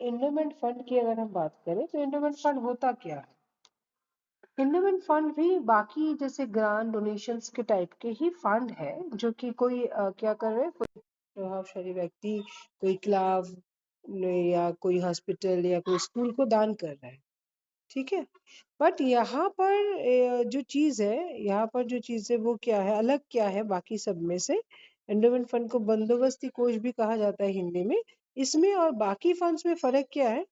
Endowment fund की अगर हम बात करें तो एंडोमेंट फंड होता क्या है? एंडोमेंट फंड भी बाकी जैसे ग्रांट डोनेशंस के टाइप के ही फंड है, जो कि कोई क्या कर रहे हैं, कोई प्रभावशाली व्यक्ति कोई क्लब या कोई हॉस्पिटल या कोई स्कूल को दान कर रहा है। ठीक है, बट यहाँ पर जो चीज है, यहाँ पर जो चीज है वो क्या है, अलग क्या है बाकी सब में से। एंडोमेंट फंड को बंदोबस्ती कोष भी कहा जाता है हिंदी में। इसमें और बाकी फंड्स में फर्क क्या है?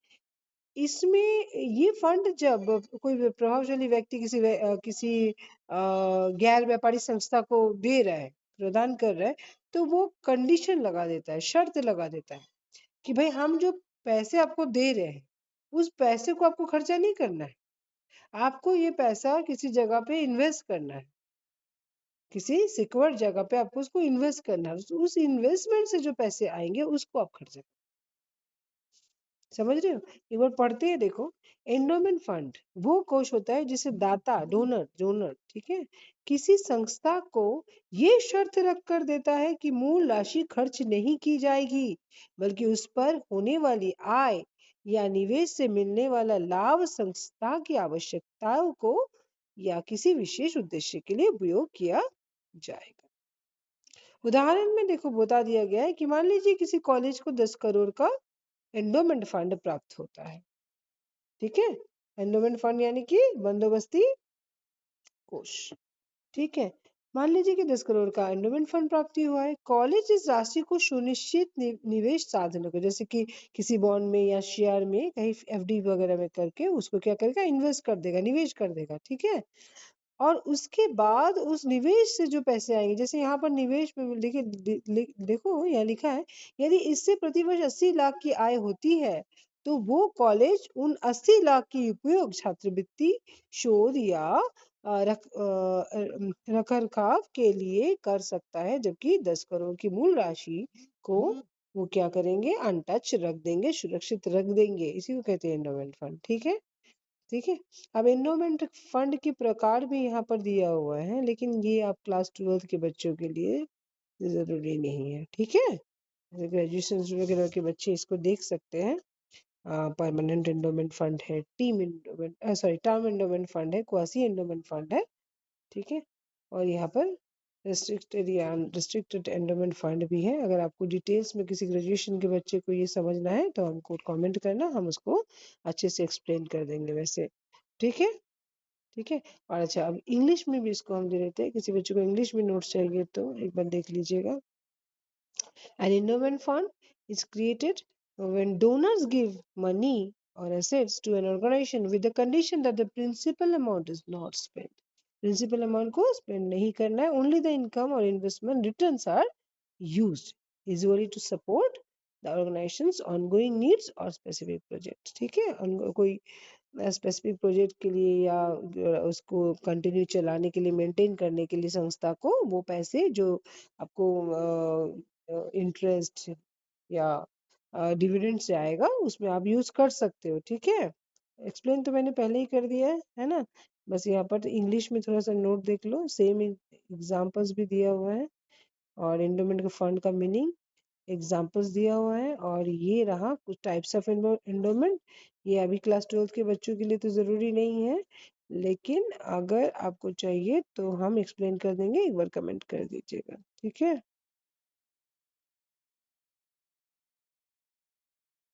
इसमें ये फंड जब कोई प्रभावशाली व्यक्ति किसी गैर व्यापारी संस्था को दे रहा है, प्रदान कर रहा है, तो वो कंडीशन लगा देता है, शर्त लगा देता है कि भाई हम जो पैसे आपको दे रहे हैं, उस पैसे को आपको खर्चा नहीं करना है, आपको ये पैसा किसी जगह पे इन्वेस्ट करना है, किसी सिक्योर जगह पे आपको उसको इन्वेस्ट करना है, उस इन्वेस्टमेंट से जो पैसे आएंगे उसको आप खर्चा, समझ रहे हो? एक बार पढ़ते हैं, देखो। एंडोमेंट फंड वो कोष होता है जिसे दाता, डोनर डोनर ठीक है, किसी संस्था को ये शर्त रख कर देता है कि मूल राशि खर्च नहीं की जाएगी, बल्कि उस पर होने वाली आय या निवेश से मिलने वाला लाभ संस्था की आवश्यकताओं को या किसी विशेष उद्देश्य के लिए उपयोग किया जाएगा। उदाहरण में देखो बता दिया गया है कि मान लीजिए किसी कॉलेज को 10 करोड़ का एंडोमेंट फंड प्राप्त होता है। ठीक है, एंडोमेंट फंड यानी कि बंदोबस्ती कोष। ठीक है, मान लीजिए कि 10 करोड़ का एंडोमेंट फंड प्राप्ति हुआ है। कॉलेज इस राशि को सुनिश्चित निवेश साधनों को, जैसे कि किसी बॉन्ड में या शेयर में कहीं एफडी वगैरह में करके उसको क्या करेगा, इन्वेस्ट कर देगा, निवेश कर देगा। ठीक है, और उसके बाद उस निवेश से जो पैसे आएंगे, जैसे यहाँ पर निवेश में देखिए देखो यहाँ लिखा है, यदि इससे प्रतिवर्ष 80 लाख की आय होती है तो वो कॉलेज उन 80 लाख की उपयोग छात्रवृत्ति, शोध या रख रखाव के लिए कर सकता है, जबकि 10 करोड़ की मूल राशि को वो क्या करेंगे, अनटच रख देंगे, सुरक्षित रख देंगे। इसी को कहते हैं एंडोमेंट फंड। ठीक है, ठीक है। अब एंडोमेंट फंड के प्रकार भी यहाँ पर दिया हुआ है, लेकिन ये आप क्लास 12 के बच्चों के लिए जरूरी नहीं है। ठीक है, ग्रेजुएशन वगैरह के बच्चे इसको देख सकते हैं। परमानेंट एंडोमेंट फंड है, team endowment sorry term endowment fund है, क्वासी एंडोमेंट फंड है। ठीक है, और यहाँ पर रिस्ट्रिक्टेड या रिस्ट्रिक्टेड एंडोमेंट फंड भी है। अगर आपको डिटेल्स में किसी ग्रेजुएशन के बच्चे को ये समझना है तो हमको कमेंट करना, हम उसको अच्छे से एक्सप्लेन कर देंगे वैसे। ठीक है, ठीक है। और अच्छा, अब इंग्लिश में भी इसको हम दे देते हैं, किसी बच्चे को इंग्लिश में नोट्स चाहिए तो एक बार देख लीजिएगा। An endowment fund is created when donors give money or assets to an organization with the condition that the principal amount is not spent. Principal amount को spend नहीं करना है, only the income or investment returns are used usually to support the organization's ongoing needs or specific project. ठीक है, कोई specific project के लिए या उसको कंटिन्यू चलाने के लिए, मेंटेन करने के लिए संस्था को वो पैसे जो आपको इंटरेस्ट या डिविडेंड से आएगा उसमें आप यूज कर सकते हो। ठीक है, एक्सप्लेन तो मैंने पहले ही कर दिया है ना। बस यहाँ पर इंग्लिश में थोड़ा सा नोट देख लो, सेम एग्जांपल्स भी दिया हुआ है और एंडोमेंट का फंड का मीनिंग एग्जाम्पल्स दिया हुआ है। और ये रहा कुछ टाइप्स ऑफ एंडोमेंट। ये अभी क्लास 12 के बच्चों के लिए तो ज़रूरी नहीं है, लेकिन अगर आपको चाहिए तो हम एक्सप्लेन कर देंगे, एक बार कमेंट कर दीजिएगा। ठीक है।